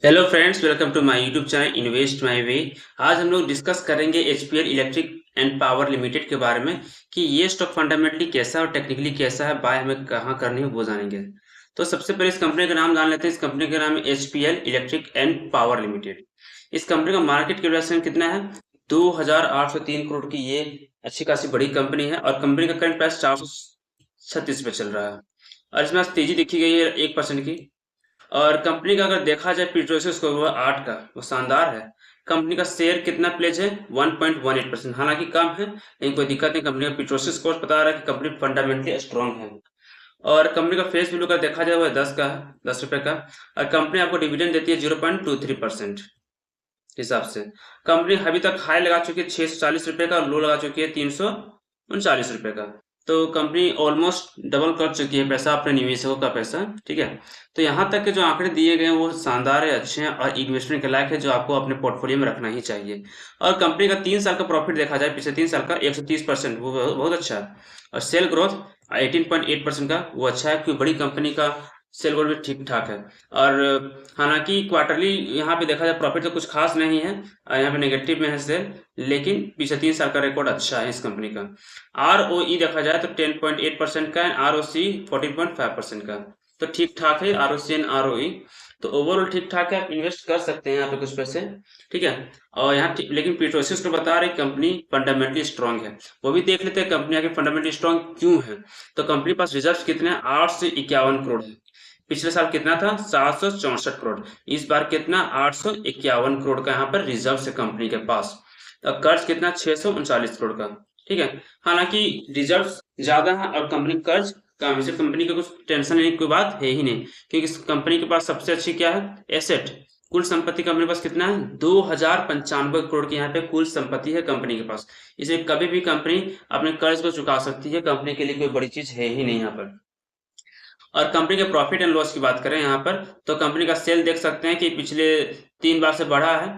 Hello friends, welcome to my YouTube channel invest my way. आज हम लोग discuss करेंगे HPL electric and power limited के बारे में कि ये स्टॉक फंडामेंटली कैसा है और टेक्निकली कैसा है, बाय हमें कहाँ करनी है वो जानेंगे। तो सबसे पहले इस कंपनी का नाम जान लेते हैं। इस कंपनी का नाम है HPL electric and power limited. इस कंपनी का मार्केट कैपिटलाइजेशन कितना है? 2803 करोड़ की ये अच्छी खासी बड़ी कंपनी है और कंपनी का करंट प्राइस 436 पे चल रहा है और इसमें आज तेजी देखी गई है 1% की। और कंपनी का अगर देखा जाए पी/ई स्कोर वो 8 का, वो शानदार है। कंपनी का शेयर कितना प्लेज है? 1.18%, हालांकि कम है लेकिन कोई दिक्कत नहीं। कंपनी का पी/ई स्कोर बता रहा है कि कंपनी फंडामेंटली स्ट्रांग है। और कंपनी का फेस वैल्यू का देखा जाए वो 10 का है, 10 रुपए का। और कंपनी आपको डिविडेंड देती है 0.23% हिसाब से। कंपनी अभी तक हाई लगा चुकी है 640 रुपए का और लो लगा चुकी है 339 रुपए का। तो कंपनी ऑलमोस्ट डबल कर चुकी है पैसा, अपने निवेशकों का पैसा। ठीक है, तो यहाँ तक के जो आंकड़े दिए गए हैं वो शानदार है, अच्छे हैं और इन्वेस्टमेंट के लायक है, जो आपको अपने पोर्टफोलियो में रखना ही चाहिए। और कंपनी का 3 साल का प्रॉफिट देखा जाए, पिछले 3 साल का 130%, वो बहुत अच्छा है। और सेल ग्रोथ 18.8% का, वो अच्छा है क्योंकि बड़ी कंपनी का सेल ग्रोथ भी ठीक ठाक है। और हालांकि क्वार्टरली यहाँ पे देखा जाए प्रॉफिट तो कुछ खास नहीं है, यहाँ पे नेगेटिव में है सेल, लेकिन पिछले 3 साल का रिकॉर्ड अच्छा है इस कंपनी का। ROE देखा जाए तो 10.8% का है, ROC 14.5% का। तो ठीक ठाक है ROC एंड ROE। तो ओवरऑल ठीक ठाक है, आप इन्वेस्ट कर सकते हैं यहाँ पे कुछ पैसे। ठीक है, और यहाँ लेकिन पीट्रोसिस को बता रही कंपनी फंडामेंटली स्ट्रांग है। वो भी देख लेते हैं कंपनी आगे फंडामेंटली स्ट्रांग क्यों है। तो कंपनी के पास रिजर्व कितने हैं? 851 करोड़ है। पिछले साल कितना था? 764 करोड़। इस बार कितना? 851 करोड़ का यहाँ पर रिजर्व है कंपनी के पास। और कर्ज कितना? 639 करोड़ का। ठीक है, हालांकि रिजर्व ज्यादा है और कंपनी कर्ज कम है, इससे कंपनी का कुछ टेंशन लेने की कोई बात है ही नहीं, क्योंकि इस कंपनी के पास सबसे अच्छी क्या है? एसेट। कुल संपत्ति कंपनी के पास कितना है? 2095 करोड़ की यहाँ पे कुल संपत्ति है कंपनी के पास। इसे कभी भी कंपनी अपने कर्ज को चुका सकती है, कंपनी के लिए कोई बड़ी चीज है ही नहीं यहाँ पर। और कंपनी के प्रॉफिट एंड लॉस की बात करें यहाँ पर, तो कंपनी का सेल देख सकते हैं कि पिछले 3 बार से बढ़ा है।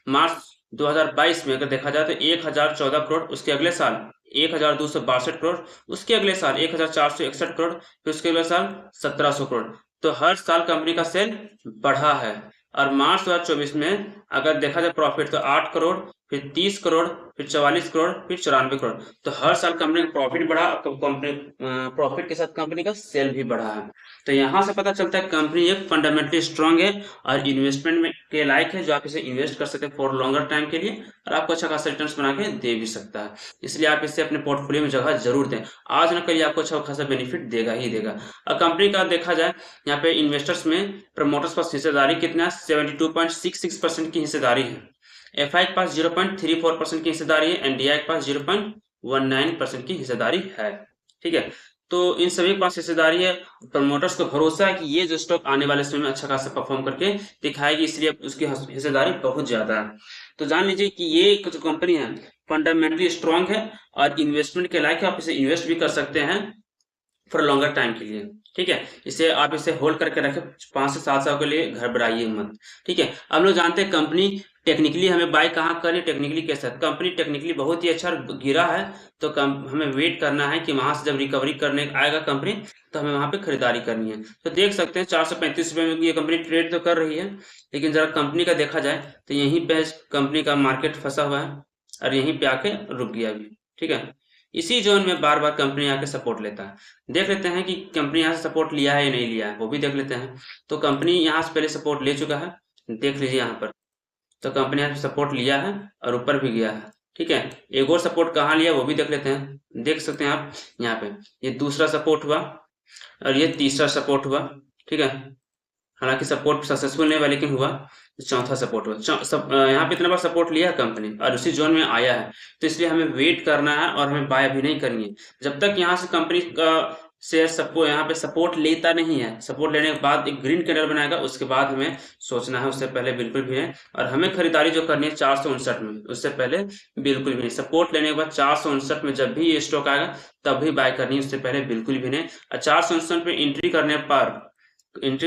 मार्च 2022 में अगर देखा जाए तो 1014 करोड़, उसके अगले साल 1262 करोड़, उसके अगले साल 1461 करोड़, फिर उसके अगले साल 1700 करोड़। तो हर साल कंपनी का सेल बढ़ा है। और मार्च 2024 में अगर देखा जाए प्रॉफिट तो 8 करोड़, फिर 30 करोड़, फिर 44 करोड़, फिर 94 करोड़। तो हर साल कंपनी का प्रॉफिट बढ़ा और कंपनी प्रॉफिट के साथ कंपनी का सेल भी बढ़ा है। तो यहाँ से पता चलता है कंपनी एक फंडामेंटली स्ट्रांग है और इन्वेस्टमेंट में के लायक है, जो आप इसे इन्वेस्ट कर सकते हैं फॉर लॉन्गर टाइम के लिए, और आपको अच्छा खासा रिटर्न बना के दे भी सकता है। इसलिए आप इसे अपने पोर्टफोलियो में जगह जरूर दें, आज न कल आपको अच्छा खासा बेनिफिट देगा ही देगा। और कंपनी का देखा जाए यहाँ पे इन्वेस्टर्स में प्रमोटर्स पास हिस्सेदारी कितना? 72.66% की हिस्सेदारी है। एफआई के पास 0.34% की हिस्सेदारी है, एनडीआई के पास 0.19% की हिस्सेदारी है। ठीक है, तो इन सभी के पास हिस्सेदारी है। प्रमोटर्स को भरोसा है कि ये जो स्टॉक आने वाले समय में अच्छा खासा परफॉर्म करके दिखाएगी, इसलिए उसकी हिस्सेदारी बहुत ज्यादा है। तो जान लीजिए कि ये जो कंपनी है फंडामेंटली स्ट्रांग है और इन्वेस्टमेंट के लायक है, आप इसे इन्वेस्ट भी कर सकते हैं फॉर लॉन्गर टाइम के लिए। ठीक है, इसे आप इसे होल्ड करके रखें 5 से 7 साल के लिए, घबराइए मत। ठीक है, अब लोग जानते हैं कंपनी टेक्निकली हमें बाय कहाँ करनी, टेक्निकली कैसा? कंपनी टेक्निकली बहुत ही अच्छा गिरा है, तो हमें वेट करना है कि वहां से जब रिकवरी करने आएगा कंपनी, तो हमें वहां पे खरीदारी करनी है। तो देख सकते हैं 435 रुपए में ये कंपनी ट्रेड तो कर रही है, लेकिन जरा कंपनी का देखा जाए तो यहीं पे कंपनी का मार्केट फंसा हुआ है और यहीं पे आके रुक गया अभी। ठीक है, इसी जोन में बार बार कंपनी आके सपोर्ट लेता है। देख लेते हैं कि कंपनी यहाँ से सपोर्ट लिया है या नहीं लिया है, वो भी देख लेते हैं। तो कंपनी यहाँ से पहले सपोर्ट ले चुका है, देख लीजिए यहाँ पर। तो कंपनी यहाँ से सपोर्ट लिया है और ऊपर भी गया है। ठीक है, एक और सपोर्ट कहाँ लिया वो भी देख लेते हैं। देख सकते हैं आप यहाँ पे, ये दूसरा सपोर्ट हुआ और ये तीसरा सपोर्ट हुआ। ठीक है, हालांकि सपोर्ट सक्सेसफुल नहीं हुआ लेकिन हुआ। चौथा सपोर्ट हुआ। यहाँ पे इतना बार सपोर्ट लिया है कंपनी और उसी जोन में आया है, तो इसलिए हमें वेट करना है और हमें बाय भी नहीं करनी है जब तक यहाँ से कंपनी का शेयर सबको यहाँ पे सपोर्ट लेता नहीं है। सपोर्ट लेने के बाद एक ग्रीन कैंडल बनाएगा, उसके बाद हमें सोचना है, उससे पहले बिल्कुल भी नहीं। और हमें खरीदारी जो करनी है 459 में, उससे पहले बिल्कुल भी नहीं। सपोर्ट लेने के बाद 459 में जब भी ये स्टॉक आएगा तब भी बाय करनी है, उससे पहले बिल्कुल भी नहीं। और 459 में एंट्री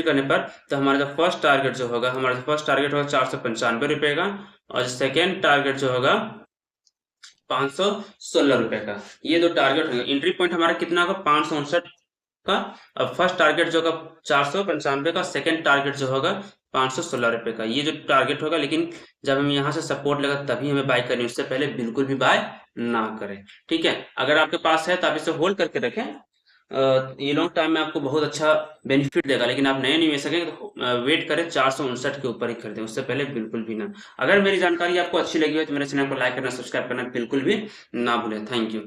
करने पर तो हमारा जो फर्स्ट टारगेट जो होगा, हमारा जो फर्स्ट टारगेट होगा 495 रुपए का, और सेकेंड टारगेट जो होगा 516 रुपए का। ये दो टारगेट होंगे। एंट्री पॉइंट हमारा कितना होगा? 559 का। और फर्स्ट टारगेट जो होगा 495 का, सेकेंड टारगेट जो होगा ₹516 का, ये जो टारगेट होगा। लेकिन जब हमें यहाँ से सपोर्ट लगा तभी हमें बाय करनी है, उससे पहले बिल्कुल भी बाय ना करें। ठीक है, अगर आपके पास है तो आप इसे होल्ड करके रखें। ये लॉन्ग टाइम में आपको बहुत अच्छा बेनिफिट देगा। लेकिन आप नए निवेशक हैं तो वेट करें 459 के ऊपर ही खरीदें, उससे पहले बिल्कुल भी ना। अगर मेरी जानकारी आपको अच्छी लगी हो तो मेरे चैनल को लाइक करना, सब्सक्राइब करना बिल्कुल भी ना भूलें। Thank you.